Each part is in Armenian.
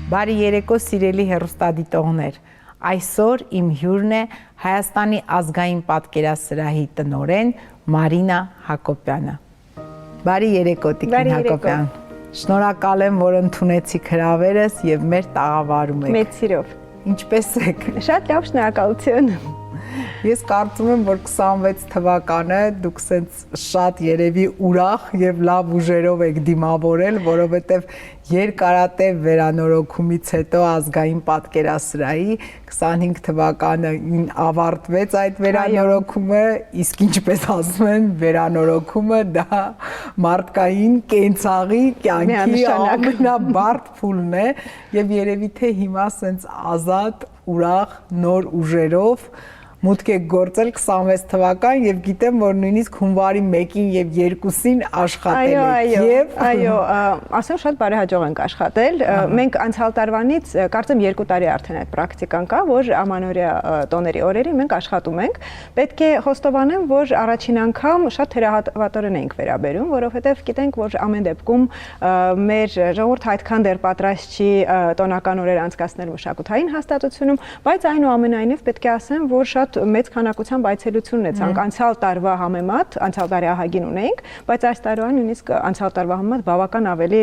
Բարի երեկո սիրելի հեռուստադիտողներ, այսօր իմ հյուրն է Հայաստանի ազգային պատկերասրահի տնօրեն Մարինա Հակոբյանը։ Բարի երեկո Տիկին Հակոբյան։ Շնորհակալ եմ, որ ընդունեցիք հրավերս եւ մեր տաղավարում եք։ Մեծ սիրով։ Ինչպե՞ս եք։ Շատ լավ, շնորհակալություն։ Ես կարծում եմ, որ 26 թվականը դուք շատ երևի ուրախ եւ լավ ուժերով եք դիմավորել, որովհետեւ երկարատև վերանորոգումից հետո ազգային պատկերասրահի 25 թվականին ավարտվեց այդ վերանորոգումը, իսկ ինչպես ասում են, վերանորոգումը դա մարդկային կենցաղի կյանքի ամենաբարդ փուլն է եւ երևի թե հիմա սենց ազատ, ուրախ, նոր ուժերով մուտք եք գործել 26 թվական եւ գիտեմ, որ նույնիսկ հունվարի 1-ին եւ 2-ին աշխատել եք եւ այո, ասեմ շատ բարեհաջող ենք աշխատել։ Մենք անցյալ տարվանից կարծեմ 2 տարի արդեն այդ պրակտիկան կա, որ ամանորյա տոների օրերին մենք աշխատում ենք։ Պետք է խոստովանեմ, որ առաջին անգամ շատ թերահավատորեն ենք վերաբերում, որովհետեւ գիտենք, որ ամեն դեպքում մեր ժողովուրդը այդքան դեռ պատրաստ չի տոնական օրեր անցկացնել մշակութային հաստատությունում, բայց այնուամենայնիվ պետք է ասեմ, որ շատ մեծ քանակությամբ այցելություն ունեցանք անցյալ տարվա համեմատ, անցյալ տարի ահագին ունեինք, բայց այս տարվա նույնիսկ անցյալ տարվա համեմատ բավական ավելի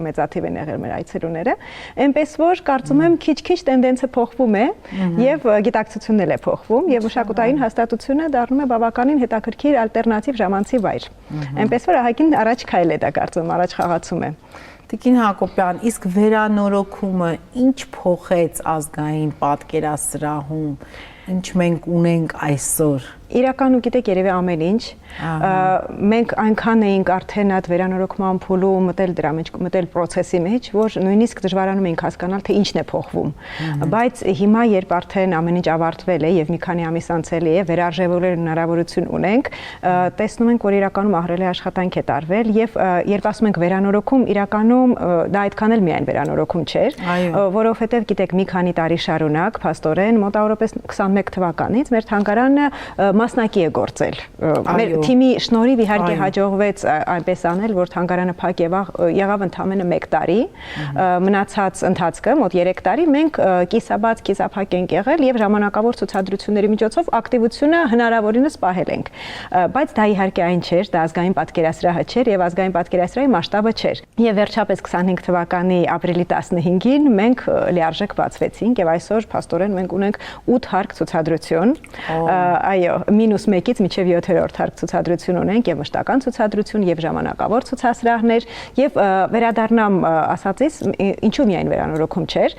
մեծաթիվ են եղել մեր այցելուները, այնպես որ կարծում եմ քիչ-քիչ տենդենսը փոխվում է եւ գիտակցությունն էլ է փոխվում եւ մշակութային հաստատությունը դառնում է բավականին հետաքրքիր ալտերնատիվ ժամանցի վայր, այնպես որ ահագին առաջ քայլ է դա կարծում առաջ խաղացում է։ Տիկին Հակոբյան, իսկ վերանորոգումը ինչ փոխեց ազգային պատկերասրահում, ինչ մենք ունենք այսօր։ Իրականում գիտեք երևի ամեն ինչ, մենք այնքան էինք արդեն այդ վերանորոգման փուլում մտել դրա մեջ, մտել process-ի մեջ, որ նույնիսկ դժվարանում էինք հասկանալ, թե ինչն է փոխվում։ Բայց հիմա երբ արդեն ամեն ինչ ավարտվել է եւ մի քանի ամիս անցել է, վերարժևորել հնարավորություն ունենք, տեսնում ենք, որ իրականում ահռելի աշխատանք է տարվել եւ երբ ասում ենք վերանորոգում, իրականում դա այդքան էլ միայն վերանորոգում չէր, որովհետեւ գիտեք մի քանի տարի շարունակ փաստորեն մոտավորապես 21 թվականից մեր թանգարանը մասնակի է գործել։ Մեր թիմի շնորհիվ իհարկե հաջողվեց այնպես անել, որ թանգարանը փակ եղավ ընդամենը 1 տարի, մնացած ընթացքը մոտ 3 տարի մենք կիսաբաց, կիսափակ ենք եղել եւ ժամանակավոր ցուցադրությունների միջոցով ակտիվությունը հնարավորինս պահել ենք։ Բայց դա իհարկե այն չէր, դա ազգային պատկերասրահը չէր եւ ազգային պատկերասրահի մասշտաբը չէր։ Եվ վերջապես 25 թվականի ապրիլի 15-ին մենք լիարժեք բացվեցինք եւ այսօր փաստորեն մենք ունենք 8 հարկ ցուցադրություն։ Այո, -1-ից մինչև 7-րդ հարկ ցուցադրություն ունենք եւ մշտական ցուցադրություն եւ ժամանակավոր ցուցասրահներ եւ վերադառնամ ասածից ինչու միայն վերանորոգում չէր,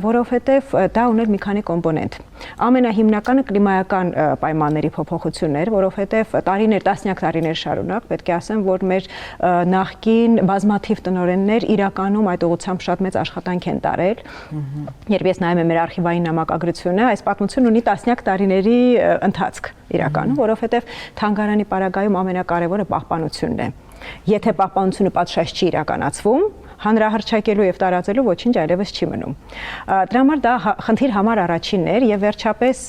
որովհետեւ դա ուներ մի քանի կոմպոնենտ։ Ամենահիմնականը կլիմայական պայմանների փոփոխությունն էր, որովհետեւ տասնյակ տարիներ շարունակ պետք է ասեմ, որ մեր նախկին բազմաթիվ տնօրեններ իրականում այդ ուղղությամբ շատ մեծ աշխատանք են տարել։ Երբ ես նայում եմ մեր արխիվային նամակագրությունը, այս պատմությունն ունի տասնյակ տարիների ընթացք իրականում, որովհետև թանգարանի պարագայում ամենակարևորը պահպանությունն է։ Եթե պահպանությունը պատշաճ չի իրականացվում, հանրահռչակելու եւ տարածելու ոչինչ այլևս չի մնում։ Դրա համար դա խնդիր համար առաջինն էր եւ վերջապես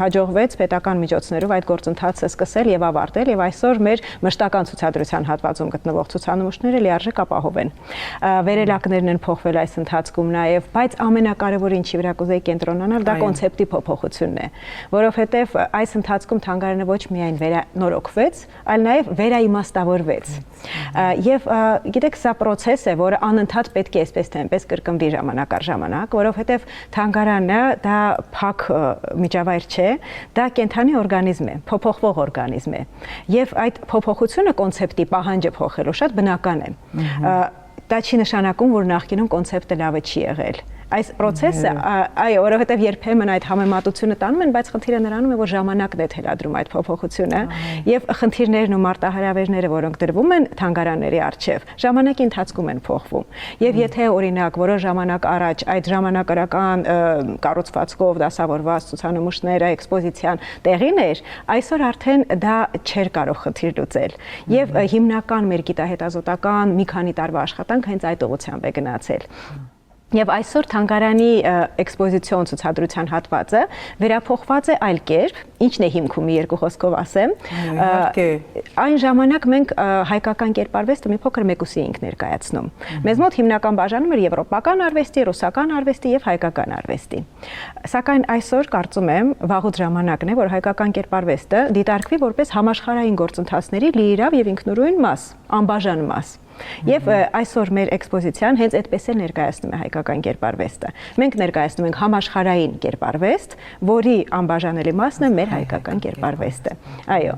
հաջողվեց պետական միջոցներով այդ գործընթացը սկսել եւ ավարտել եւ այսօր մեր մշտական ցուցադրության հատվածում գտնվող ցուցանմուշները լիարժեք ապահով են։ Վերելակներն են փոխվել այս ընթացքում նաեւ, բայց ամենակարևորը ինչի վրա կուզեի կենտրոնանալ, դա կոնցեպտի փոփոխությունն է, որովհետեւ այս ընթացքում թանգարանը ոչ միայն վերանորոգվեց, այլ նաեւ վերաիմաստավորվեց։ Եվ գիտեք, սա process է, որը անընդհատ պետք է այսպես թե այնպես կրկնվի ժամանակ առ ժամանակ, որովհետև թանգարանը դա փակ միջավայր չէ, դա կենդանի օրգանիզմ է, փոփոխվող օրգանիզմ է։ Եվ այդ փոփոխությունը կոնցեպտի պահանջը փոխելու շատ բնական է։ Դա չի նշանակում, որ նախկինում կոնցեպտը լավը չի եղել։ Այս process-ը, այո, որովհետև երբեմն այդ համեմատությունը տանում են, բայց խնդիրը նրանում է, որ ժամանակն է թելադրում այդ փոփոխությունը եւ խնդիրներն ու մարտահրավերները, որոնք դրվում են թանգարանների առջև, ժամանակի ընթացքում են փոխվում։ Եվ եթե օրինակ որոշ ժամանակ առաջ այդ ժամանակարական կառուցվածքով դասավորված ցուցանմուշները, էքսպոզիցիան տեղին էր, այսօր արդեն դա չէր կարող խնդիր լուծել։ Եվ հիմնական մեր գիտահետազոտական մի քանի տարվա աշխատանք հենց այդ ուղղությամբ է գնացել։ Եվ այսօր թանգարանի էքսպոզիցիոն ցուցադրության հատվածը վերափոխված է այլ կերպ, ինչն է հիմքում երկու խոսքով ասեմ։ Այն ժամանակ մենք հայկական կերպարվեստը մի փոքր մեկուսի էինք ներկայացնում։ Մեզ մոտ հիմնական բաժանում էր եվրոպական արվեստի, ռուսական արվեստի եւ հայկական արվեստի։ Սակայն այսօր կարծում եմ վաղուց ժամանակն է, որ հայկական կերպարվեստը դիտարկվի որպես համաշխարհային գործընթացների լիիրավ եւ ինքնուրույն մաս, անբաժան մաս։ Եվ այսօր մեր էքսպոզիցիան հենց այդպես է ներկայացնում է հայկական կերպարվեստը։ Մենք ներկայացնում ենք համաշխարհային կերպարվեստ, որի անբաժանելի մասն է մեր հայկական կերպարվեստը։ Այո։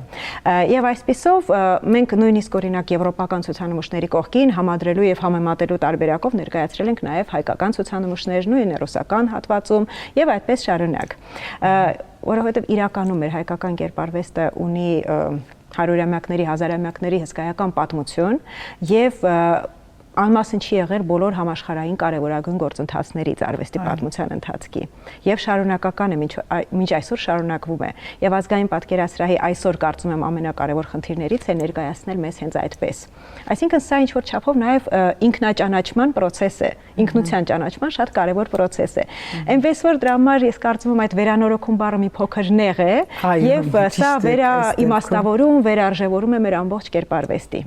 Եվ այսպիսով մենք նույնիսկ օրինակ եվրոպական ցուցանմուշների կողքին համադրելու եւ համեմատելու տարբերակով ներկայացրել ենք նաեւ հայկական ցուցանմուշներ, նույն ռուսական հատվածում եւ այդպես շարունակ։ Որովհետեւ իրականում մեր հայկական կերպարվեստը ունի հարյուրամյակների, հազարամյակների հսկայական պատմություն եւ անմասն չի եղել բոլոր համաշխարհային կարևորագույն գործընթացներից արվեստի պատմության ընթացքի եւ շարունակական է մինչ այսօր շարունակվում է եւ ազգային պատկերասրահի այսօր կարծում եմ ամենակարևոր խնդիրներից է ներկայացնել մեզ հենց այդպես այսինքն սա ինչ որ չափով նաեւ ինքնաճանաչման process է ինքնության ճանաչման շատ կարևոր process է այնպես որ դրա համար ես կարծում եմ այդ վերանորոգում բառը մի փոքր նեղ է եւ սա վերաիմաստավորում վերարժևորում է մեր ամբողջ կերպարվեստի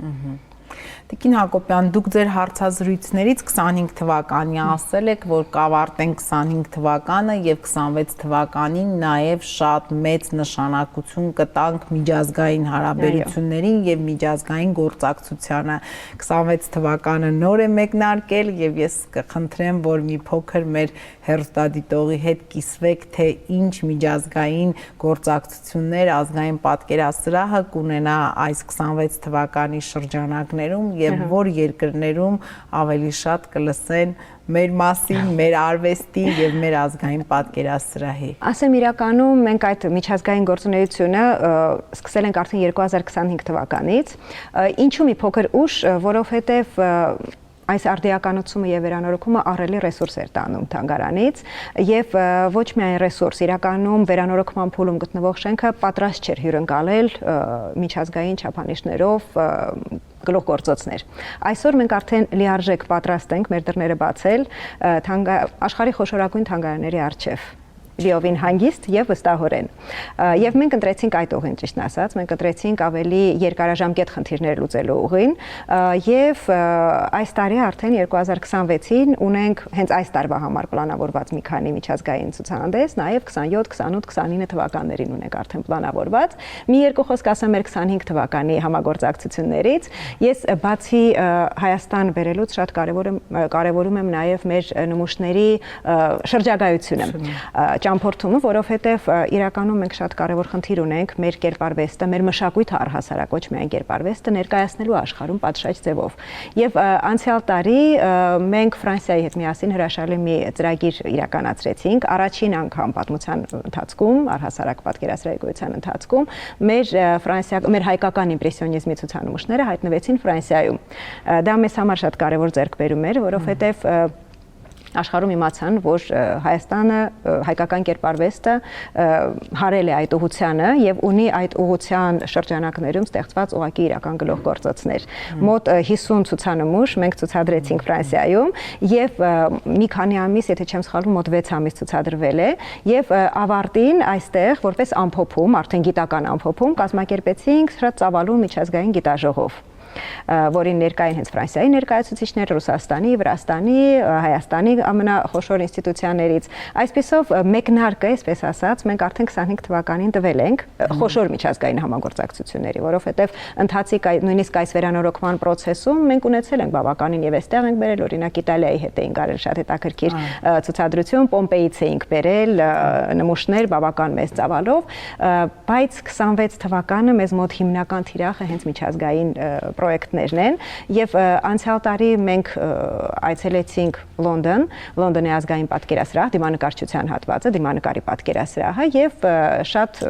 Տիկին Հակոբյան, դուք ձեր հարցազրույցներից 25 թվականի ասել եք, որ կավարտենք 25 թվականը եւ 26 թվականին նաեւ շատ մեծ նշանակություն կտանք միջազգային հարաբերություններին եւ միջազգային գործակցությանը։ 26 թվականը նոր է մեկնարկել եւ ես կխնդրեմ, որ մի փոքր մեր հեռուստադիտողի հետ կիսվեք, թե ինչ միջազգային գործակցություններ ազգային պատկերասրահը կունենա այս 26 թվականի շրջանակներում եւ որ երկրներում ավելի շատ կլսեն մեր մասին, մեր արվեստի եւ մեր ազգային պատկերասրահի։ Ասեմ իրականում մենք այդ միջազգային գործունեությունը սկսել ենք արդեն 2025 թվականից, ինչու մի փոքր ուշ, որովհետեւ այս արդիականացումը եւ վերանորոգումը ահռելի ռեսուրս էր տանում թանգարանից եւ ոչ միայն ռեսուրս, իրականում վերանորոգման փուլում գտնվող շենքը պատրաստ չէր հյուրընկալել միջազգային չափանիշներով գլուխգործոցներ։ Այսօր մենք արդեն լիարժեք պատրաստ ենք մեր դռները բացել աշխարհի խոշորագույն թանգարանների առջև։ Լիովին հանգիստ եւ վստահորեն։ Եվ մենք ընտրեցինք այդ ուղին, ճիշտն ասած, մենք ընտրեցինք ավելի երկարաժամկետ խնդիրներ լուծելու ուղին եւ այս տարի արդեն 2026-ին ունենք հենց այս տարվա համար պլանավորված մի քանի միջազգային ցուցահանդես, նաեւ 27, 28, 29 թվականներին ունենք արդեն պլանավորված։ Մի երկու խոսք ասեմ մեր 25 թվականի համագործակցություններից։ Ես բացի Հայաստան բերելուց շատ կարևորում եմ նաեւ մեր նմուշների շրջագայությունը ճամփորդումը, որովհետև իրականում մենք շատ կարևոր խնդիր ունենք մեր կերպարվեստը, մեր մշակույթը առհասարակ ոչ միայն կերպարվեստը ներկայացնելու աշխարհում պատշաճ ձևով։ Եվ անցյալ տարի մենք Ֆրանսիայի հետ միասին հրաշալի մի ծրագիր իրականացրեցինք, առաջին անգամ պատմության ընթացքում, առհասարակ պատկերասրահի գոյության ընթացքում մեր հայկական իմպրեսիոնիզմի ցուցանմուշները հայտնվեցին Ֆրանսիայում։ Դա մեզ համար շատ կարևոր ձեռքբերում էր, որովհետև աշխարհում իմացան, որ Հայաստանը հայկական կերպարվեստը հարել է այդ ուղղությանը եւ ունի այդ ուղղության շրջանակներում ստեղծված ուղղակի իրական գլուխգործոցներ։ Մոտ 50 ցուցանմուշ մենք ցուցադրեցինք Ֆրանսիայում եւ մի քանի ամիս, եթե չեմ սխալվում, մոտ 6 ամիս ցուցադրվել է եւ ավարտին այստեղ որպես ամփոփում, արդեն գիտական ամփոփում կազմակերպեցինք շատ ծավալուն միջազգային գիտաժողով որին ներկային հենց Ֆրանսիայի ներկայացուցիչներ, Ռուսաստանի, Վրաստանի, Հայաստանի ամենախոշոր ինստիտուցիաներից։ Այսպիսով մեկնարկը, այսպես ասած, մենք արդեն 25 թվականին տվել ենք խոշոր միջազգային համագործակցությունների, որովհետև ընթացիկ նույնիսկ այս վերանորոգման process-ում մենք ունեցել ենք բավականին եւ այստեղ ենք բերել, օրինակ Իտալիայի հետ էինք արել շատ հետաքրքիր ցուցադրություն, Պոմպեյից էինք բերել նմուշներ բավական մեծ ծավալով, բայց 26 թվականը մեզ մոտ հիմնական թիրախը հենց միջազգային պրոյեկտներն են եւ անցյալ տարի մենք այցելեցինք Լոնդոնի ազգային պատկերասրահ, դիմանկարչության հատվածը, դիմանկարի պատկերասրահը եւ շատ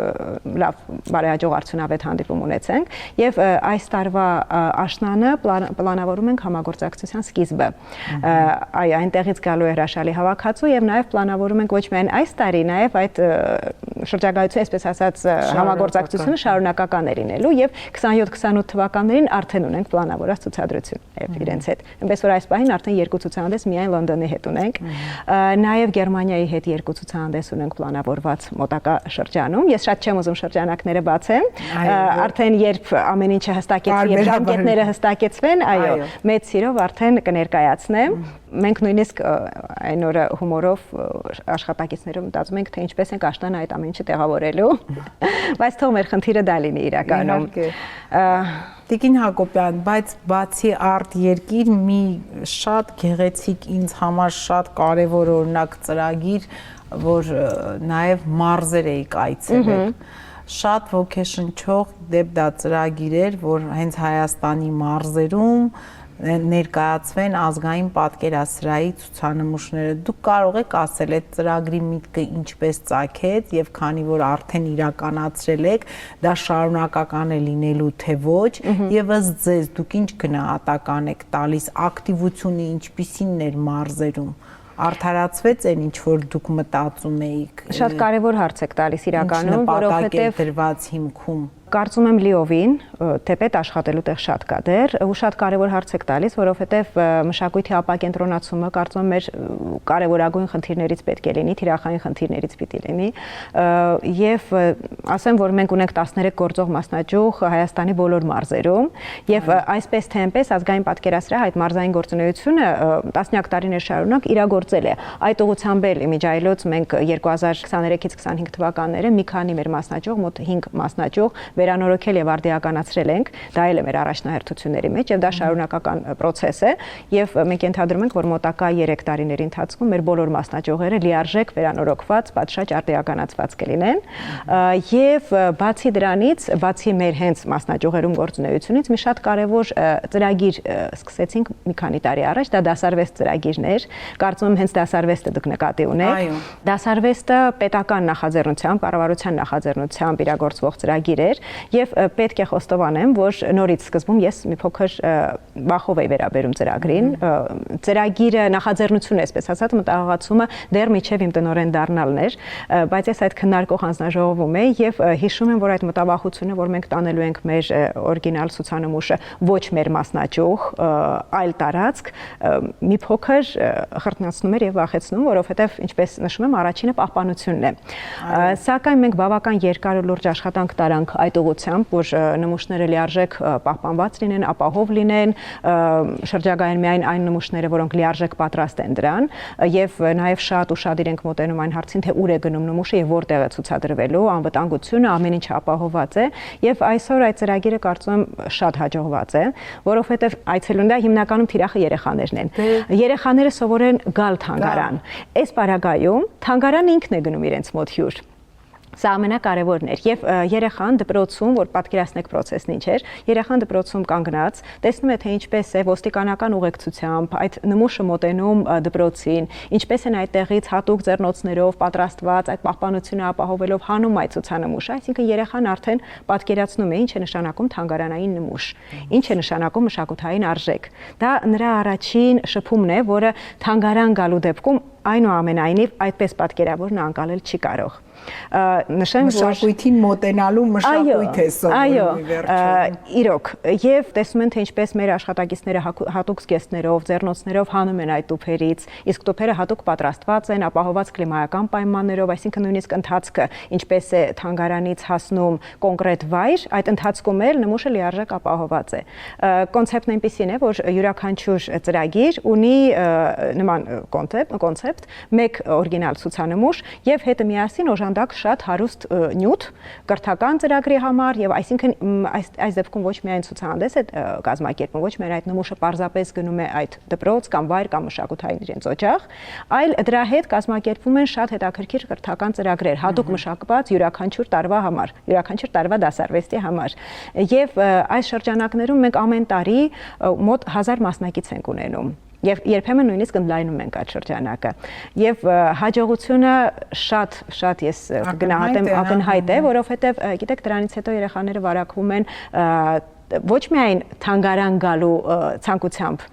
լավ բարեհաջող արդյունավետ հանդիպում ունեցանք եւ այս տարվա աշնանը պլանավորում ենք համագործակցության սկիզբը։ Այ այնտեղից գալու է հրաշալի հավաքածու եւ նաեւ պլանավորում ենք ոչ միայն այս տարի, նաեւ այդ շրջագայություն, այսպես ասած, համագործակցությունը շարունակական է լինելու եւ 27-28 թվականներին արդեն արդեն ունենք պլանավորած ցուցադրություն եւ իրենց հետ։ Այնպես որ այս պահին արդեն 2 ցուցահանդես միայն Լոնդոնի հետ ունենք։ Նաեւ Գերմանիայի հետ 2 ցուցահանդես ունենք պլանավորված մոտակա շրջանում։ Ես շատ չեմ ուզում շրջանակները բացեմ։ Արդեն երբ ամեն ինչը հստակեցվի եւ ժամկետները հստակեցվեն, այո, մեծ սիրով արդեն կներկայացնեմ։ Մենք նույնիսկ այն օրը հումորով աշխատակիցներով մտածում ենք, թե ինչպես ենք աշտան այդ ամեն ինչը տեղավորելու, բայց թող մեր խնդիրը դա լինի իրականում։ Տիկին Հակոբյան, բայց բացի արտ երկիր մի շատ գեղեցիկ ինձ համար շատ կարևոր օրինակ ծրագիր, որ նաև մարզեր էիք այցելել։ Շատ ոգեշնչող դեպ դա ծրագիր էր, որ հենց Հայաստանի մարզերում ներկայացվեն ազգային պատկերասրահի ցուցանմուշները։ Դուք կարող եք ասել այդ ծրագրի միտքը ինչպես ծագեց եւ քանի որ արդեն իրականացրել եք, դա շարունակական է լինելու թե ոչ, եւ ըստ ձեզ դուք ինչ գնահատական եք տալիս ակտիվությունը ինչպիսին էր մարզերում։ Արդարացվեց այն ինչ որ դուք մտածում էիք։ Շատ կարևոր հարց եք տալիս իրականում, որովհետեւ դրված հիմքում Կարծում եմ լիովին, թեպետ աշխատելու տեղ շատ կա դեռ, ու շատ կարևոր հարց եք տալիս, որովհետև մշակույթի ապակենտրոնացումը կարծում եմ մեր կարևորագույն խնդիրներից պետք է լինի, թիրախային խնդիրներից պիտի լինի, եւ ասեմ, որ մենք ունենք 13 գործող մասնաճյուղ Հայաստանի բոլոր մարզերում, եւ այսպես թե այնպես ազգային պատկերասրահ այդ մարզային գործունեությունը տասնյակ տարիներ շարունակ իրագործել է։ Այդ ուղղությամբ էլ իմիջայլոց մենք 2023-ից 25 թվականները մի քանի մեր մասնաճյուղ, մոտ 5 մասնաճյուղ վերանորոգել եւ արդիականացրել ենք, դա էլ է մեր առաջնահերթությունների մեջ եւ դա շարունակական process է եւ մենք ենթադրում ենք, որ մոտակա 3 տարիների ընթացքում մեր բոլոր մասնաճյուղերը լիարժեք վերանորոգված, պատշաճ արդիականացված կլինեն եւ բացի դրանից, բացի մեր հենց մասնաճյուղերում գործունեությունից մի շատ կարեւոր ծրագիր սկսեցինք մի քանի տարի առաջ, դա դասարվեստ ծրագիրն էր, կարծում եմ հենց դասարվեստը դուք նկատի ունեք։ Դասարվեստը պետական նախաձեռնությամբ, կառավարության նախաձեռնությամբ իրագործվող ծրագիր էր եւ պետք է խոստովանեմ, որ նորից սկզբում ես մի փոքր վախով էի վերաբերում ծրագրին, ծրագիրը նախաձեռնությունը, այսպես ասած, մտահղացումը դեռ միջև իմ տնօրեն դառնալն էր, բայց ես այդ քննարկող հանձնաժողովում էի եւ հիշում եմ, որ այդ մտավախությունը, որ մենք տանելու ենք մեր օրիգինալ ցուցանմուշը ոչ մեր մասնաճյուղ, այլ տարածք, մի փոքր խրտնացնում էր եւ վախեցնում, որովհետեւ ինչպես նշում եմ, առաջինը պահպանությունն է։ Սակայն մենք բավական երկար ու լուրջ աշխատանք տարանք այդ ուղղությամբ, որ նմուշները լիարժեք պահպանված լինեն, ապահով լինեն, շրջագայեն միայն այն նմուշները, որոնք լիարժեք պատրաստ են դրան, եւ նաեւ շատ ուշադիր ենք մոտենում այն հարցին, թե ուր է գնում նմուշը եւ որտեղ է ցուցադրվելու, անվտանգությունը, ամեն ինչ ապահովված է, եւ այսօր այդ ծրագիրը կարծում եմ շատ հաջողված է, որովհետեւ այցելուն դա հիմնականում թիրախը երեխաներն են։ Երեխաները սովորեն գալ թանգարան։ Այս պարագայում թանգարանը ինքն է գնում իրենց մոտ հյուր։ Սա ամենակարևորն էր եւ երեխան դպրոցում, որ պատկերացնեք process-ն ինչ էր, երեխան դպրոցում կանգնած, տեսնում է թե ինչպես է ոստիկանական ուղեկցությամբ այդ նմուշը մոտենում դպրոցին, ինչպես են այդտեղից հատուկ ձեռնոցներով պատրաստված այդ պահպանությունը ապահովելով հանում այդ ցուցանմուշը, այսինքն երեխան արդեն պատկերացնում է ինչ է նշանակում թանգարանային նմուշ, ինչ է նշանակում մշակութային արժեք։ Դա նրա առաջին շփումն է, որը թանգարան գալու դեպքում այնուամենայնիվ այդպես պատկերավորն անցնել չի կարող։ Նշեմ, որ մշակույթին մոտենալու մշակույթ է սովորում վերջում։ Իրոք, եւ տեսնում են թե ինչպես մեր աշխատակիցները հատուկ զգեստներով, ձեռնոցներով հանում են այդ տուփերից, իսկ տուփերը հատուկ պատրաստված են, ապահովված կլիմայական պայմաններով, այսինքն նույնիսկ ընթացքը ինչպես է թանգարանից հասնում կոնկրետ վայր, այդ ընթացքում էլ նմուշը լիարժեք ապահովված է։ Կոնցեպտն այնպեսին է, որ յուրաքանչյուր ծրագիր ունի նման կոնցեպտ, մեկ օրիգինալ ցուցանմուշ եւ հետը միասին օժանդակ շատ հարուստ նյութ կրթական ծրագրի համար եւ այսինքն այս դեպքում ոչ միայն ցուցահանդես է կազմակերպում, ոչ միայն այդ նմուշը պարզապես գնում է այդ դպրոց կամ վայր կամ մշակութային իրենց օջախ, այլ դրա հետ կազմակերպվում են շատ հետաքրքիր կրթական ծրագրեր, հատուկ մշակված յուրաքանչյուր տարվա համար, յուրաքանչյուր տարվա դասարվեստի համար։ Եվ այս շրջանակներում մենք ամեն տարի մոտ 1000 մասնակից ենք ունենում։ Եվ երբեմն նույնիսկ ընդլայնում ենք այդ շրջանակը։ Եվ հաջողությունը շատ ես կգնահատեմ ակնհայտ է, որովհետև գիտեք դրանից հետո երեխաները վարակվում են ոչ միայն թանգարան գալու ցանկությամբ,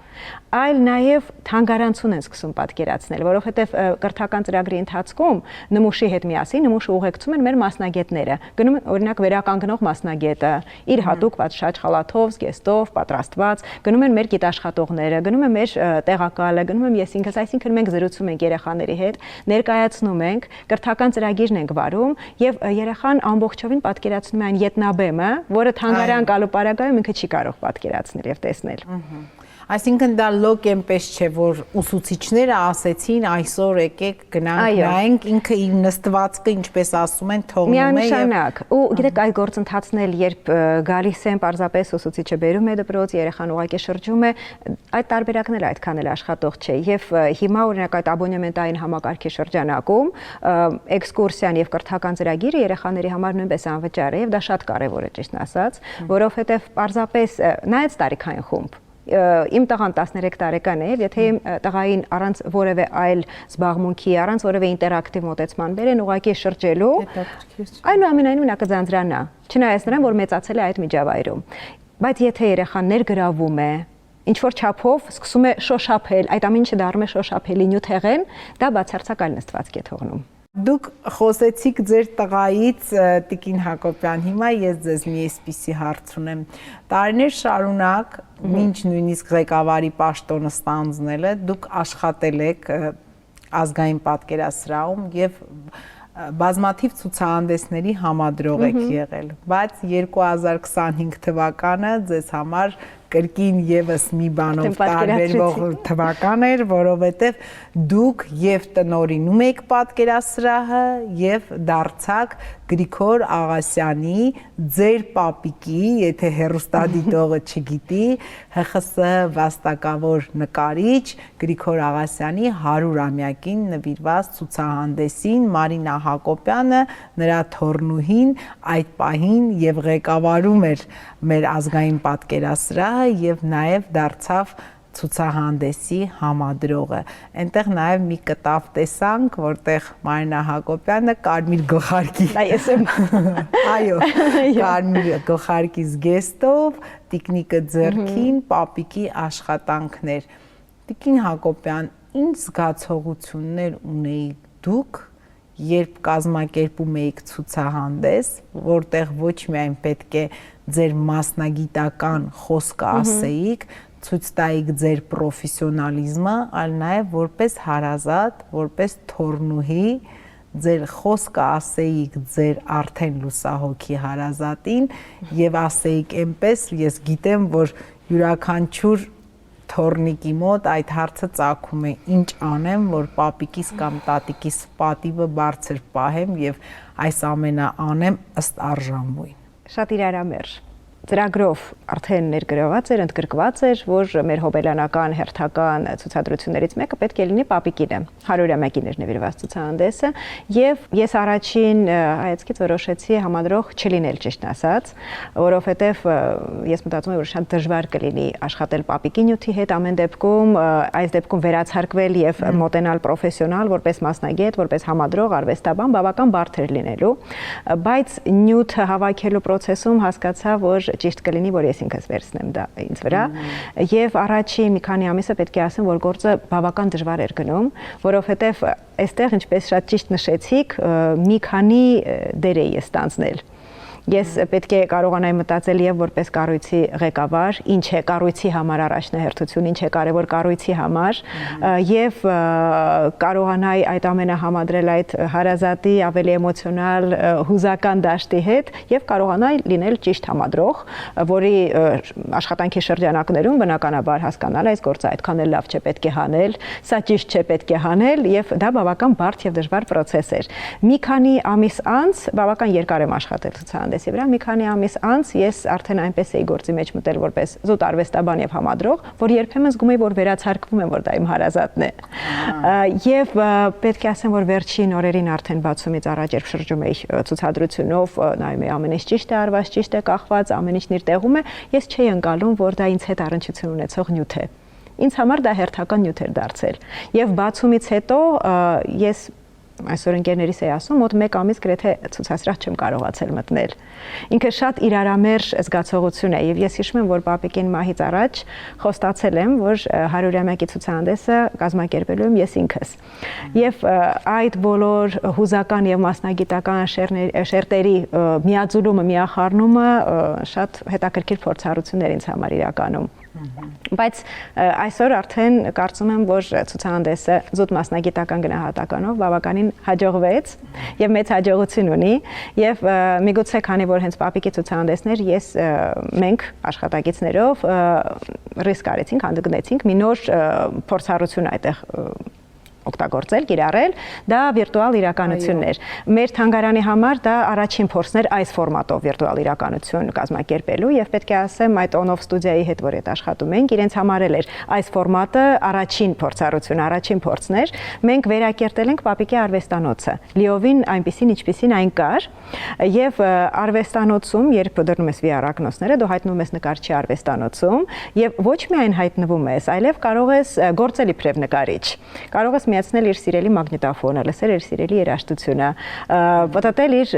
այլ նաև թանգարանցուն են սկսում պատկերացնել, որովհետև կրթական ծրագրի ընթացքում նմուշի հետ միասին նմուշը ուղեկցում են մեր մասնագետները։ Գնում են օրինակ վերականգնող մասնագետը, իր հատուկ պատշաճ խալաթով, զգեստով պատրաստված, գնում են մեր գիտաշխատողները, գնում է մեր տեղակալը, գնում եմ ես ինքս, այսինքն մենք զրուցում ենք երեխաների հետ, ներկայացնում ենք, կրթական ծրագիրն ենք վարում եւ երեխան ամբողջովին պատկերացնում է այն ետնաբեմը, որը թանգարան գալու պարագայում ինքը չի կարող պատկերացնել եւ տեսնել։ Այսինքն դա լոկ այնպես չէ, որ ուսուցիչները ասեցին այսօր եկեք գնանք նայենք, ինքը իր նստվածքը, ինչպես ասում են, թողնում է եւ միանշանակ։ Ու գիտեք, այդ գործընթացն էլ երբ գալիս են, պարզապես ուսուցիչը բերում է դպրոց, երեխան ուղղակի շրջում է, այդ տարբերակն էլ այդքան էլ աշխատող չէ։ Եվ հիմա օրինակ այդ աբոնեմենտային համակարգի շրջանակում էքսկուրսիան եւ կրթական ծրագիրը երեխաների համար նույնպես անվճար է եւ դա շատ կարեւոր է, ճիշտն ասած, որովհետեւ պարզապես նայած տարիքային խումբ իմ տղան 13 տարեկան է, եթե իմ տղային առանց որևէ այլ զբաղմունքի, առանց որևէ ինտերակտիվ մոտեցման բերեն ուղղակի շրջելու, այնուամենայնիվ նա կձանձրանա, չնայած նրան, որ մեծացել է այդ միջավայրում։ Բայց եթե երեխան ներգրավում է, ինչ որ չափով սկսում է շոշափել, այդ ամեն ինչը դառնում է շոշափելի նյութեղեն, դա բացարձակ այլ նստվածք է թողնում։ Դուք խոսեցիք ձեր տղայից Տիկին Հակոբյան, հիմա ես ձեզ մի այսպիսի հարց ունեմ։ Տարիներ շարունակ, մինչ նույնիսկ ղեկավարի պաշտոնը ստանձնելը, դուք աշխատել եք ազգային պատկերասրահում եւ բազմաթիվ ցուցահանդեսների համադրող եք եղել, բայց 2025 թվականը ձեզ համար կրկին եւս մի բանով տարբերվող թվական էր, որովհետեւ դուք եւ տնօրինում եք պատկերասրահը եւ դարձաք Գրիգոր Աղասյանի ձեր պապիկի, եթե հեռուստադիտողը չգիտի, ՀԽՍՀ վաստակավոր նկարիչ Գրիգոր Աղասյանի 100-ամյակին նվիրված ցուցահանդեսին Մարինա Հակոբյանը, նրա թոռնուհին այդ պահին եւ ղեկավարում էր մեր ազգային պատկերասրահը եւ նաեւ դարձավ ցուցահանդեսի համադրողը։ Այնտեղ նաեւ մի կտավ տեսանք, որտեղ Մարինա Հակոբյանը կարմիր գլխարկի։ Այս եմ։ Այո, կարմիր գլխարկի զգեստով, տիկնիկը ձեռքին, պապիկի աշխատանքներ։ Տիկին Հակոբյան, ինչ զգացողություններ ունեիք դուք, երբ կազմակերպում էիք ցուցահանդես, որտեղ ոչ միայն պետք է ձեր մասնագիտական խոսքը ասեիք, ցույց տայիք ձեր պրոֆեսիոնալիզմը, այլ նաև որպես հարազատ, որպես թոռնուհի, ձեր խոսքը ասեիք ձեր արդեն լուսահոգի հարազատին եւ ասեիք այնպես, ես գիտեմ, որ յուրաքանչյուր թորնիկի մոտ այդ հարցը ծագում է, ինչ անեմ, որ պապիկիս կամ տատիկիս պատիվը բարձր պահեմ եւ այս ամենը անեմ ըստ արժանվույն։ Շատ իրարամերժ ծրագրով արդեն ներգրաված էր, ընդգրկված էր, որ մեր հոբելյանական հերթական ցուցադրություններից մեկը պետք է լինի պապիկինը, 100-ամյակին էր նվիրված ցուցահանդեսը, եւ ես առաջին հայացքից որոշեցի համադրող չլինել, ճիշտ ասած, որովհետեւ ես մտածում եմ, որ շատ դժվար կլինի աշխատել պապիկի նյութի հետ, ամեն դեպքում այս դեպքում վերացարկվել եւ մոտենալ պրոֆեսիոնալ, որպես մասնագետ, որպես համադրող, արվեստաբան բավական բարդ էր լինելու, բայց նյութը հավաքելու process-ում հասկացա, որ ճիշտ կլինի, որ ես ինքս վերցնեմ դա ինձ վրա եւ առաջի մի քանի ամիսը պետք է ասեմ, որ գործը բավական դժվար էր գնում, որովհետեւ այստեղ ինչպես շատ ճիշտ նշեցիք, մի քանի դեր էի ստանձնել։ Ես պետք է կարողանայի մտածել եւ որպես կառույցի ղեկավար, ինչ է կառույցի համար առաջնահերթություն, ինչ է կարեւոր կառույցի համար եւ կարողանայի այդ ամենը համադրել այդ հարազատի ավելի էմոցիոնալ հուզական դաշտի հետ եւ կարողանայի լինել ճիշտ համադրող, որի աշխատանքի շրջանակներում բնականաբար հասկանալ այս գործը այդքան էլ լավ չէ, պետք է հանել, սա ճիշտ չէ, պետք է հանել եւ դա բավական բարդ եւ դժվար process էր։ Մի քանի ամիս անց բավական երկար եմ աշխատել ցուցահանդեսի վրա, մի քանի ամիս անց ես արդեն այնպես էի գործի մեջ մտել որպես զուտ արվեստաբան եւ համադրող, որ երբեմն զգում էի, որ վերացարկվում եմ, որ դա իմ հարազատն է։ Եվ պետք է ասեմ, որ վերջին օրերին արդեն բացումից առաջ երբ շրջում էի ցուցադրությունով, նայում էի ամեն ինչ ճիշտ է արված, ճիշտ է կախված, ամեն ինչն իր տեղում է, ես չէի ընկալում, որ դա ինձ հետ առնչություն ունեցող նյութ է։ Ինձ համար դա հերթական նյութ էր դարձել։ Եվ բացումից հետո ես այսօր ընկերներիս էի ասում, մոտ 1 ամիս գրեթե ցուցասրահ չեմ կարողացել մտնել։ Ինքը շատ իրարամերժ զգացողություն է եւ ես հիշում եմ, որ պապիկին մահից առաջ խոստացել եմ, որ 100-ամյակի ցուցահանդեսը կազմակերպելու եմ ես ինքս։ Եվ այդ բոլոր հուզական եւ մասնագիտական շերտերի միաձուլումը, միախառնումը շատ հետաքրքիր փորձառություններ ինձ համար իրականում։ Բայց այսօր արդեն կարծում եմ, որ ցուցահանդեսը զուտ մասնագիտական գնահատականով բավականին հաջողվեց եւ մեծ հաջողություն ունի եւ միգուցե քանի որ հենց պապիկի ցուցահանդեսներ մենք աշխատակիցներով ռիսկ արեցինք, հանդգնեցինք մի նոր փորձառություն այդտեղ օգտագործել, կիրառել, դա վիրտուալ իրականություններ։ Մեր թանգարանի համար դա առաջին փորձն էր այս ֆորմատով վիրտուալ իրականություն կազմակերպելու եւ պետք է ասեմ այդ On-Off ստուդիայի հետ որ այդ աշխատում ենք, իրենց համարել էր այս ֆորմատը առաջին փորձառություն, առաջին փորձն էր։ Մենք վերակերտել ենք Պապիկի արվեստանոցը։ Լիովին այնպեսին ինչպեսին այն կար եւ արվեստանոցում, երբ դրնում ես VR ակնոցները, դու հայտնվում ես նկարչի արվեստանոցում եւ ոչ միայն հայտնվում ես, այլև կարող ես գործել իբրև նկարիչ։ Կարող ես միացնել իր սիրելի մագնիտոֆոնը, լսել իր սիրելի երաժշտությունը, պատտել իր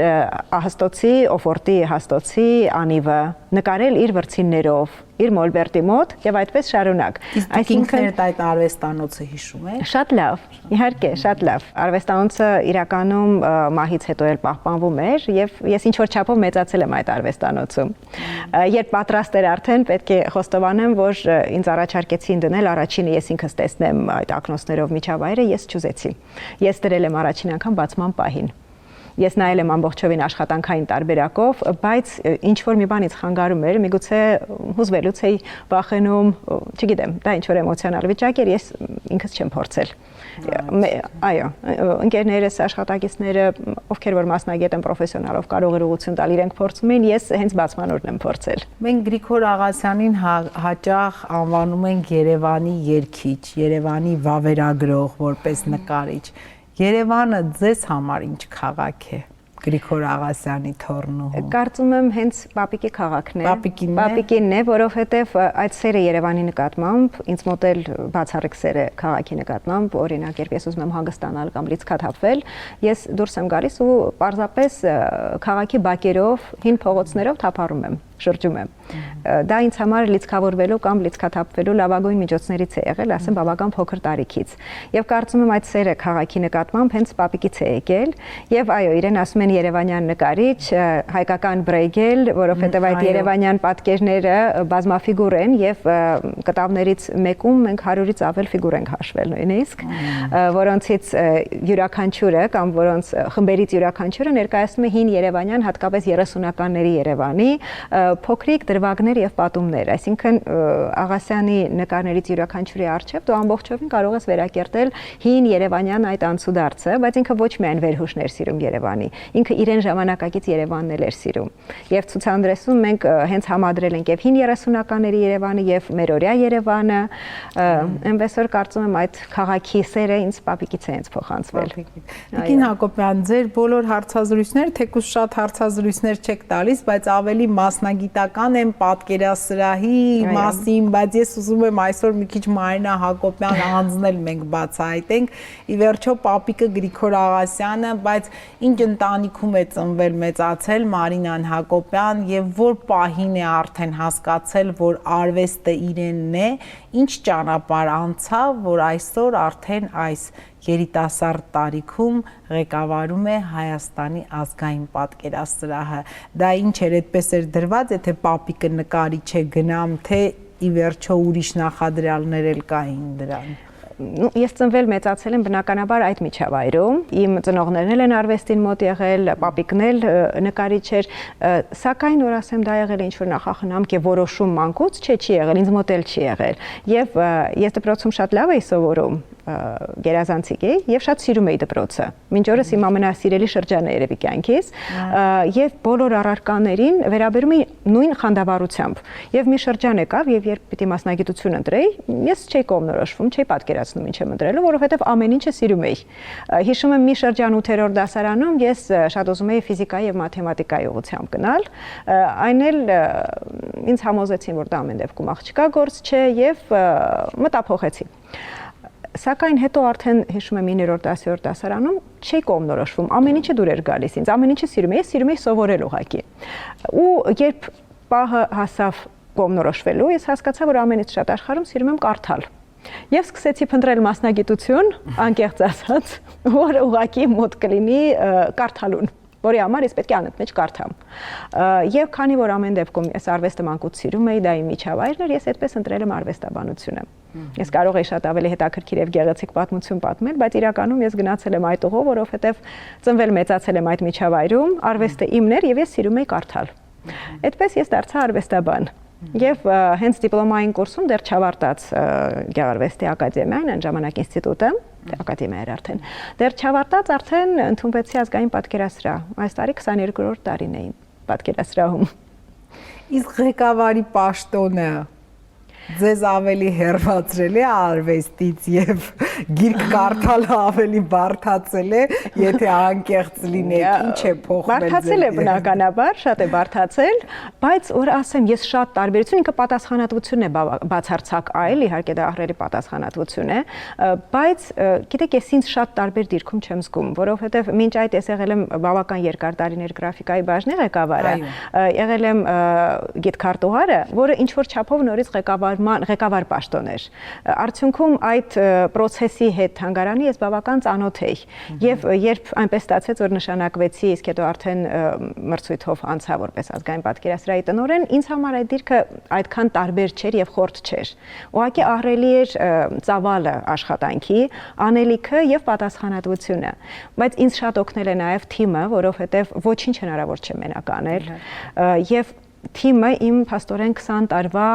հաստոցի, օֆորտի հաստոցի անիվը, նկարել իր վրձիններով, իր մոլբերտի մոտ եւ այդպես շարունակ։ Այսինքն այդ արվեստանոցը հիշում եք։ Շատ լավ, իհարկե, շատ լավ։ Արվեստանոցը իրականում մահից հետո էլ պահպանվում էր եւ ես ինչ որ չափով մեծացել եմ այդ արվեստանոցում։ Երբ պատրաստ էր արդեն, պետք է խոստովանեմ, որ ինձ առաջարկեցին դնել առաջինը ես ինքս տեսնեմ այդ ակնոցներով միջավայրը, ես չուզեցի։ Ես դրել եմ առաջին անգամ բացման պահին։ Ես նայել եմ ամբողջովին աշխատանքային տարբերակով, բայց ինչ որ մի բանից խանգարում էր, միգուցե հուզվելուց էի վախենում, չգիտեմ, դա ինչ որ էմոցիոնալ վիճակ էր, ես ինքս չեմ փորձել։ Այո, ընկերներս, աշխատակիցները, ովքեր որ մասնագետ են, պրոֆեսիոնալով կարող են ուղղություն տալ, իրենք փորձում են, ես հենց բացմանորն եմ փորձել։ Մենք Գրիգոր Աղասյանին հաճախ անվանում ենք Երևանի երգիչ, Երևանի վավերագրող, որպես նկարիչ։ Երևանը ձեզ համար ինչ քաղաք է, Գրիգոր Աղասյանի թոռնուհու։ Կարծում եմ հենց Պապիկի քաղաքն է։ Պապիկինն է, որովհետև այդ սերը Երևանի նկատմամբ, ինձ մոտ էլ բացառիկ սեր է քաղաքի նկատմամբ, օրինակ, երբ ես ուզում եմ հանգստանալ կամ լիցքաթափվել, ես դուրս եմ գալիս ու պարզապես քաղաքի բակերով, հին փողոցներով թափառում եմ, շրջում եմ։ Դա ինձ համար լիցքավորվելու կամ լիցքաթափվելու լավագույն միջոցներից է եղել, ասեմ բավական փոքր տարիքից։ Եվ կարծում եմ այդ սերը քաղաքի նկատմամբ հենց Պապիկից է եկել, եւ այո, իրեն ասում են Երևանյան նկարիչ, հայկական Բրեյգել, որովհետեւ այդ երևանյան պատկերները բազմաֆիգուր են եւ կտավներից մեկում մենք 100-ից ավել ֆիգուր ենք հաշվել նույնիսկ, որոնցից յուրաքանչյուրը կամ որոնց խմբերից յուրաքանչյուրը ներկայացնում է հին Երևանյան, հատկապես 30-ականների Երևանի փոքրիկ դրվագներ եւ պատումներ, այսինքն Աղասյանի նկարներից յուրաքանչյուրի արժեվ դու ամբողջովին կարող ես վերակերտել հին Երևանյան այդ անցուդարձը, բայց ինքը ոչ միայն վերհուշներ սիրում Երևանի, ինքը իրեն ժամանակակից Երևանն էլ էր սիրում։ Եվ ցուցահանդեսում մենք հենց համադրել ենք եւ հին 30-ականների Երևանը եւ մերօրյա Երևանը, այնպես որ կարծում եմ այդ քաղաքի սերը ինձ Պապիկից է հենց փոխանցվել։ Տիկին Հակոբյան, ձեր բոլոր հարցազրույցները, թեկուզ շատ հարցազրույցներ չեք տալիս, բայց ավելի մասնագիտական են պատկերասրահի մասին, բայց ես ուզում եմ այսօր մի քիչ Մարինա Հակոբյան անձնել մենք բացահայտենք։ Ի վերջո Պապիկը Գրիգոր Աղասյանը, բայց ինչ ընտանիքում է ծնվել, մեծացել Մարինան Հակոբյան եւ որ պահին է արդեն հասկացել, որ արվեստը իրենն է, ինչ ճանապարհ անցավ, որ այսօր արդեն այս երիտասարդ տարիքում ղեկավարում է Հայաստանի ազգային պատկերասրահը։ Դա ինչ էր, այդպես էր դրված, եթե Պապիկը նկարիչ է գնամ, թե ի վերջո ուրիշ նախադրյալներ էլ կային դրան։ Ես ծնվել մեծացել եմ բնականաբար այդ միջավայրում, իմ ծնողներն են արվեստին մոտ եղել, Պապիկն էլ նկարիչ էր, սակայն որ ասեմ դա եղել է ինչ-որ նախախնամք է որոշում մանկուց, չի եղել, ինձ մոտ էլ չի եղել։ Եվ ես դպրոցում շատ լավ էի սովորում, գերազանցիկ էի եւ շատ սիրում էի դպրոցը։ Մինչ օրս իմ ամենասիրելի շրջանն է երևի կյանքիս, եւ բոլոր առարկաներին վերաբերում էի նույն խանդավառությամբ։ Եվ մի շրջան եկավ, եւ երբ պիտի մասնագիտություն ընտրեի, ես չէի կողմնորոշվում, չէի պատկերացնում ինչ եմ ընտրելու, որովհետեւ ամեն ինչը սիրում էի։ Հիշում եմ մի շրջան 8-րդ դասարանում ես շատ ուզում էի ֆիզիկայի եւ մաթեմատիկայի ուղղությամբ գնալ, այն էլ ինձ համոզեցին, որ դա ամեն դեպքում աղջկա գործ չէ եւ մտափոխեցի։ Սակայն հետո արդեն հիշում եմ 9-րդ 10-րդ դասարանում չի կողմնորոշվում, ամեն ինչը դուր էր գալիս ինձ, ամեն ինչը սիրում էի սովորել ուղղակի։ Ու երբ պահը հասավ կողմնորոշվելու, ես հասկացա, որ ամենից շատ աշխարհում սիրում եմ կարդալ։ Եվ սկսեցի փնտրել մասնագիտություն, անկեղծ ասած, որ ուղղակի մոտ կլինի կարդալուն, որի համար ես պետք է անընդմեջ կարդամ։ Եվ քանի որ ամեն դեպքում ես արվեստը մանկուց սիրում էի, դա իմ միջավայրն էր, ես այդպես ընտրել եմ արվեստաբանությունը։ Ես կարող էի շատ ավելի հետաքրքիր եւ գեղեցիկ պատմություն պատմել, բայց իրականում ես գնացել եմ այդ ուղով, որովհետեւ ծնվել մեծացել եմ այդ միջավայրում, արվեստը իմն էր եւ ես սիրում էի կարդալ։ Այդպես ես դարձա արվեստաբան։ Եվ հենց դիպլոմային կուրսում դեռ չավարտած Գեղարվեստի ակադեմիան, այն ժամանակ ինստիտուտը, ակադեմիա էր արդեն, դեռ չավարտած արդեն ընդունվեցի ազգային պատկերասրահ։ Այս տարի 22-րդ տարին էի պատկերասրահում։ Իսկ ղեկավարի պաշտոնը ձեզ ավելի հերվածրել է արվեստից եւ գիրք կարդալը ավելի բարդացել է, եթե անկեղծ լինեք, ինչ է փոխվել։ Բարդացել է բնականաբար, շատ է բարդացել, բայց որ ասեմ, ես շատ տարբերություն, ինքը պատասխանատվությունն է բացարձակ այլ, իհարկե դա ահռելի պատասխանատվություն է, բայց գիտեք, ես ինձ շատ տարբեր դիրքում չեմ զգում, որովհետեւ մինչ այդ ես եղել եմ բավական երկար տարիներ գրաֆիկայի բաժնի ղեկավարը, եղել եմ գիտքարտուղարը, որը ինչ որ չափով նորից ղեկավար պաշտոն էր։ Արդյունքում այդ process-ի հետ թանգարանի ես բավական ծանոթ էի։ Եվ երբ այնպես ստացվեց, որ նշանակվեցի, իսկ հետո արդեն մրցույթով անցա որպես ազգային պատկերասրահի տնօրեն, ինձ համար այդ դիրքը այդքան տարբեր չէր եւ խորտ չէր։ Ուղղակի ահռելի էր ծավալը աշխատանքի, անելիքը եւ պատասխանատվությունը։ Բայց ինձ շատ օգնել է նաեւ թիմը, որովհետեւ ոչինչ հնարավոր չէ մենակ անել։ Եվ թիմը իմ փաստորեն 20 տարվա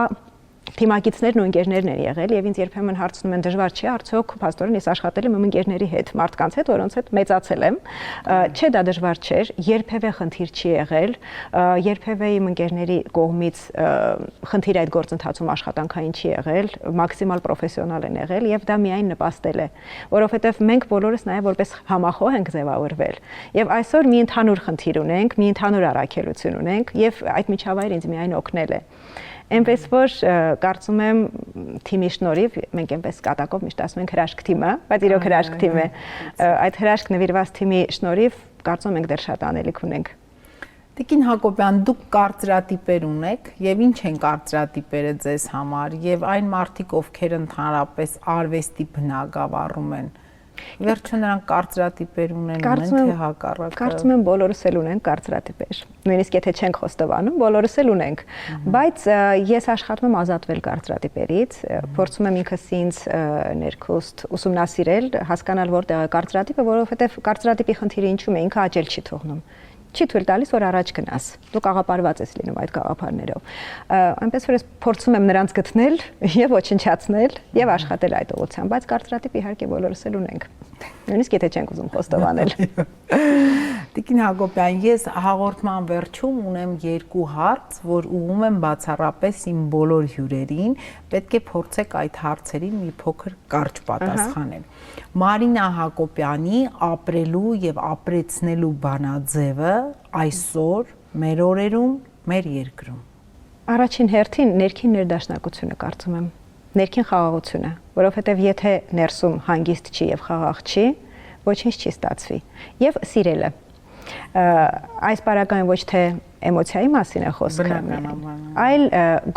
թիմակիցներն ու ընկերներն են եղել եւ ինձ երբեմն հարցնում են դժվար չէ արդյոք փաստորեն ես աշխատել եմ իմ ընկերների հետ, մարդկանց հետ, որոնց հետ մեծացել եմ, չէ դա դժվար չէր, երբևէ խնդիր չի եղել, երբևէ իմ ընկերների կողմից խնդիր այդ գործընթացում աշխատանքային չի եղել, մաքսիմալ պրոֆեսիոնալ են եղել եւ դա միայն նպաստել է, որովհետեւ մենք բոլորս նաեւ որպես համախոհ ենք ձևավորվել եւ այսօր մի ընդհանուր խնդիր ունենք, մի ընդհանուր առաքելություն ունենք եւ այդ միջավայրը ինձ միայն օգնել է։ Այնպես որ կարծում եմ թիմի շնորհիվ մենք այնպես կատակով միշտ ասում ենք հրաշք թիմը, բայց իրոք հրաշք թիմ է։ Այդ հրաշք նվիրված թիմի շնորհիվ կարծում ենք դեռ շատ անելիք ունենք։ Տիկին Հակոբյան, դուք կարծրատիպեր ունեք եւ ինչ են կարծրատիպերը ձեզ համար եւ այն մարդիկ, ովքեր ընդհանրապես արվեստի բնագավառում են, վերջը նրանք կարծրատիպեր ունեն, թե հակառակը։ Կարծում եմ բոլորս էլ ունենք կարծրատիպեր։ Նույնիսկ եթե չենք խոստովանում, բոլորս էլ ունենք։ Բայց ես աշխատում եմ ազատվել կարծրատիպերից, փորձում եմ ինքս ինձ ներքուստ ուսումնասիրել, հասկանալ որտեղ է կարծրատիպը, որովհետև կարծրատիպի խնդիրը ինչու՞մ է, ինքը աճել չի թողնում։ Չի թույլ տալիս, որ առաջ գնաս։ Դու կաղապարված ես լինում այդ կաղապարներով։ Այնպես որ ես փորձում եմ նրանց գտնել եւ ոչնչացնել եւ աշխատել այդ ուղղությամբ, բայց կարծրատիպ իհարկե բոլորս էլ ունենք։ Նույնիսկ եթե չենք ուզում խոստովանել։ Տիկին Հակոբյան, ես հաղորդման վերջում ունեմ երկու հարց, որ ուղղում եմ բացառապես իմ բոլոր հյուրերին, պետք է փորձեք այդ հարցերին մի փոքր կարճ պատասխանել։ Մարինա Հակոբյանի ապրելու եւ ապրեցնելու բանաձևը այսօր մեր օրերում, մեր երկրում։ Առաջին հերթին ներքին ներդաշնակությունը կարծում եմ, ներքին խաղաղությունը, որովհետեւ եթե ներսում հանգիստ չի եւ խաղաղ չի, ոչինչ չի ստացվի։ Եվ սիրելը։ Այս բaragային ոչ թե էմոցիայի մասին է խոսքը, այլ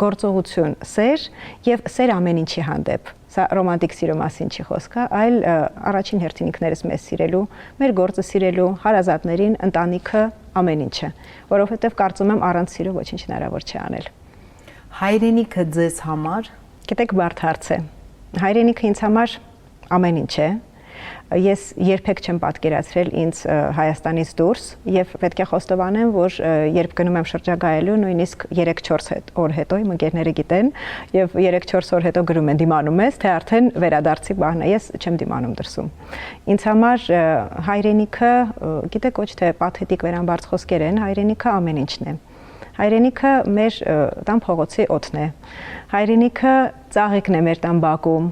գործողություն, սեր եւ սեր ամեն ինչի հանդեպ։ Սա ռոմանտիկ սիրո մասին չի խոսքը, այլ առաջին հերթին ինքներս մեզ սիրելու, մեր գործը սիրելու, հարազատներին, ընտանիքը, ամեն ինչը, որովհետեւ կարծում եմ առանց սիրո ոչինչ հնարավոր չի անել։ Հայրենիքը ձեզ համար, գիտեք, բարդ հարց է։ Հայրենիքը ինձ համար ամեն ինչ է։ Ես երբեք չեմ պատկերացրել ինձ Հայաստանից դուրս եւ պետք է խոստովանեմ, որ երբ գնում եմ շրջագայելու, նույնիսկ 3-4 օր հետո իմ ընկերները գիտեն եւ 3-4 օր հետո գրում են դիմանում ես, թե արդեն վերադարձի բան է, ես չեմ դիմանում դրսում։ Ինձ համար հայրենիքը, գիտեք, ոչ թե պաթետիկ վերամբարձ խոսքեր են, հայրենիքը ամեն ինչն է։ Հայրենիքը մեր տան փողոցի օդն է։ Հայրենիքը ծաղիկն է մեր տան բակում։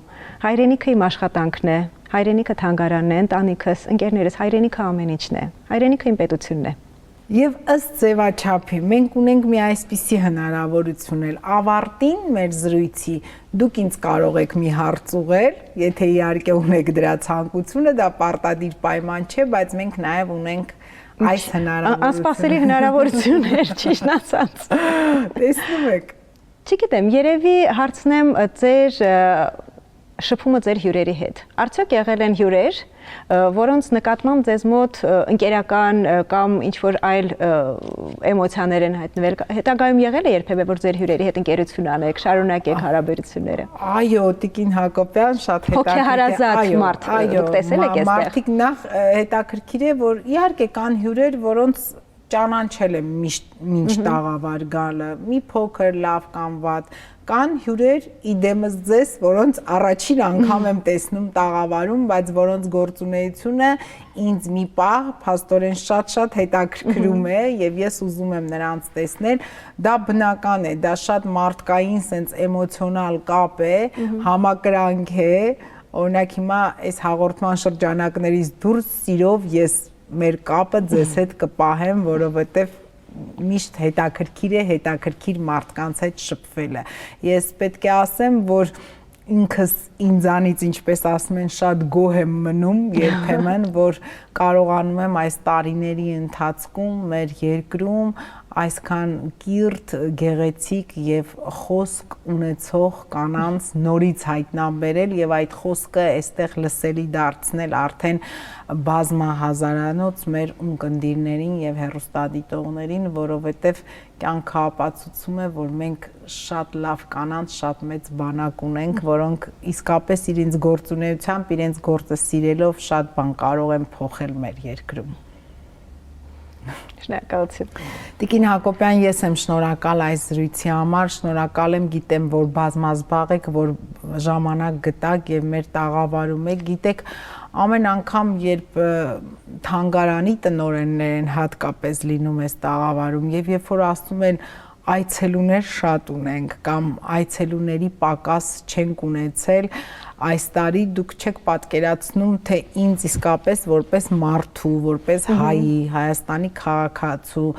Հայրենիքը իմ աշխատանքն է։ Հայրենիքը թանգարանն է, ընտանիքս, ընկերներս, հայրենիքը ամեն ինչն է։ Հայրենիքը իմ պետությունն է։ Եվ ըստ ձևաչափի մենք ունենք մի այսպիսի հնարավորություն էլ ավարտին մեր զրույցի դուք ինձ կարող եք մի հարց ուղղել, եթե իհարկե ունեք դրա ցանկությունը, դա պարտադիր պայման չէ, բայց մենք նաև ունենք այս հնարավորությունը։ Անսպասելի հնարավորություններ, ճիշտ ասած։ Տեսնում եք։ Չգիտեմ, երևի հարցնեմ ձեր շփումը ձեր հյուրերի հետ։ Արդյոք եղել են հյուրեր, որոնց նկատմամբ ձեզ մոտ ընկերական կամ ինչ-որ այլ էմոցիաներ են հայտնվել։ Հետագայում եղել է երբևէ, որ ձեր հյուրերի հետ ընկերություն անեք, շարունակեք հարաբերությունները։ Այո, Տիկին Հակոբյան, շատ հետաքրքիր մարդ, դուք տեսել եք այստեղ։ Մարդիկ նախ հետաքրքիր է, որ իհարկե կան հյուրեր, որոնց ճանաչել եմ մինչ տաղավար գալը, մի փոքր լավ կամ վատ, կան հյուրեր իդեմս ձեզ, որոնց առաջին անգամ եմ տեսնում տաղավարում, բայց որոնց գործունեությունը ինձ մի պահ փաստորեն շատ հետաքրքրում է եւ ես ուզում եմ նրանց տեսնել, դա բնական է, դա շատ մարդկային sense էմոցիոնալ կապ է, համակրանք է, օրինակ հիմա այս հաղորդման շրջանակներից դուրս սիրով ես մեր կապը ձեզ հետ կպահեմ, որովհետև միշտ հետաքրքիր մարդկանց հետ շփվելը։ Ես պետք է ասեմ, որ ինքս ինձանից, ինչպես ասում են, շատ գոհ եմ մնում երբեմն, որ կարողանում եմ այս տարիների ընթացքում մեր երկրում այսքան կիրթ, գեղեցիկ եւ խոսք ունեցող կանանց նորից հայտնաբերել եւ այդ խոսքը այստեղ լսելի դարձնել արդեն բազմահազարանոց մեր ունկնդիրներին եւ հեռուստադիտողներին, որովհետեւ կյանքը ապացուցում է, որ մենք շատ լավ կանանց, շատ մեծ բանակ ունենք, որոնք իսկապես իրենց գործունեությամբ, իրենց գործը սիրելով շատ բան կարող են փոխել մեր երկրում։ Շնորհակալություն։ Տիկին Հակոբյան, ես եմ շնորհակալ այս զրույցի համար, շնորհակալ եմ, գիտեմ, որ բազմազբաղ եք, որ ժամանակ գտաք եւ մեր տաղավարում եք, գիտեք, ամեն անգամ, երբ թանգարանի տնօրեններ են հատկապես լինում այս տաղավարում եւ երբ որ ասում են այցելուներ շատ ունենք կամ այցելուների պակաս չենք ունեցել, այս տարի դուք չեք պատկերացնում, թե ինձ իսկապես որպես մարդու, որպես հայի, Հայաստանի քաղաքացու,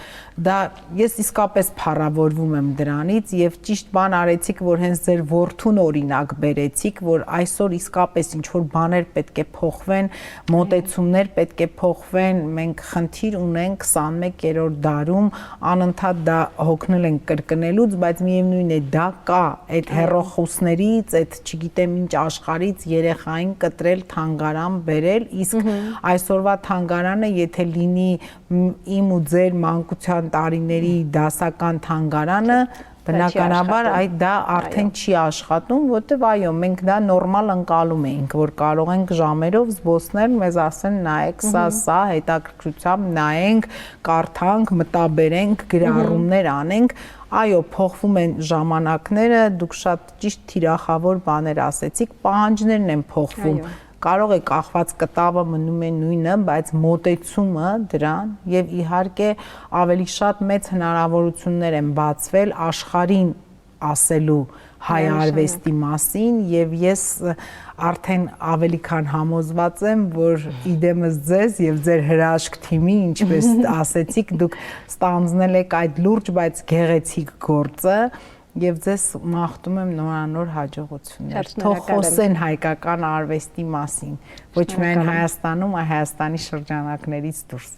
դա ես իսկապես փառավորվում եմ դրանից եւ ճիշտ բան արեցիք, որ հենց ձեր որդուն օրինակ բերեցիք, որ այսօր իսկապես ինչ որ բաներ պետք է փոխվեն, մոտեցումներ պետք է փոխվեն, մենք խնդիր ունենք 21-րդ դարում, անընդհատ դա հոգնել ենք կրկնելուց, բայց միևնույն է դա կա, այդ հեռախոսներից, այդ չգիտեմ ինչ աշխարհից երեխային կտրել թանգարան բերել, իսկ այսօրվա թանգարանը եթե լինի իմ ու ձեր մանկության տարիների դասական թանգարանը, բնականաբար այդ դա արդեն չի աշխատում, որտեվ այո, մենք դա նորմալ ընկալում էինք, որ կարող ենք ժամերով զբոսնել, մեզ ասեն նայեք սա, հետաքրքրությամբ նայենք, կարդանք, մտաբերենք, գրառումներ անենք, այո, փոխվում են ժամանակները, դուք շատ ճիշտ թիրախավոր բաներ ասեցիք, պահանջներն են փոխվում, կարող է կախված կտավը մնում է նույնը, բայց մոտեցումը դրան եւ իհարկե ավելի շատ մեծ հնարավորություններ են բացվել աշխարհին ասելու հայ արվեստի մասին եւ ես արդեն ավելի քան համոզված եմ, որ իդեմս ձեզ եւ ձեր հրաշք թիմի, ինչպես ասեցիք, դուք ստանձնել եք այդ լուրջ, բայց գեղեցիկ գործը եւ ձեզ մաղթում եմ նորանոր հաջողություններ։ Թող խոսեն հայկական արվեստի մասին, ոչ միայն Հայաստանում, այլ Հայաստանի շրջանակներից դուրս։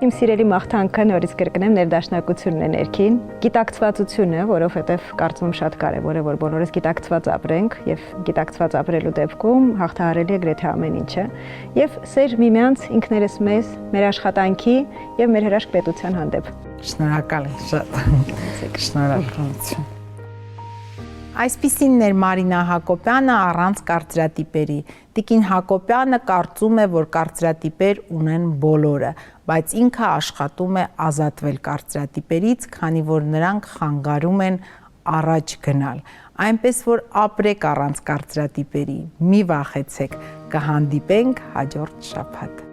Իմ սիրելի մաղթանքը նորից կրկնեմ ներդաշնակությունն է ներքին, գիտակցվածությունը, որովհետև կարծում եմ շատ կարևոր է, որ բոլորս գիտակցված ապրենք եւ գիտակցված ապրելու դեպքում հաղթահարելի է գրեթե ամեն ինչը եւ սեր միմյանց ինքներս մեզ, մեր աշխատանքի եւ մեր հրաշք պետության հանդեպ։ Շնորհակալ եմ շատ։ Շնորհակալություն։ Այսպիսին էր Մարինա Հակոբյանը առանց կարծրատիպերի։ Տիկին Հակոբյանը կարծում է, որ կարծրատիպեր ունեն բոլորը, բայց ինքը աշխատում է ազատվել կարծրատիպերից, քանի որ նրանք խանգարում են առաջ գնալ։ Այնպես որ ապրեք առանց կարծրատիպերի, մի վախեցեք, կհանդիպենք հաջորդ շաբաթ։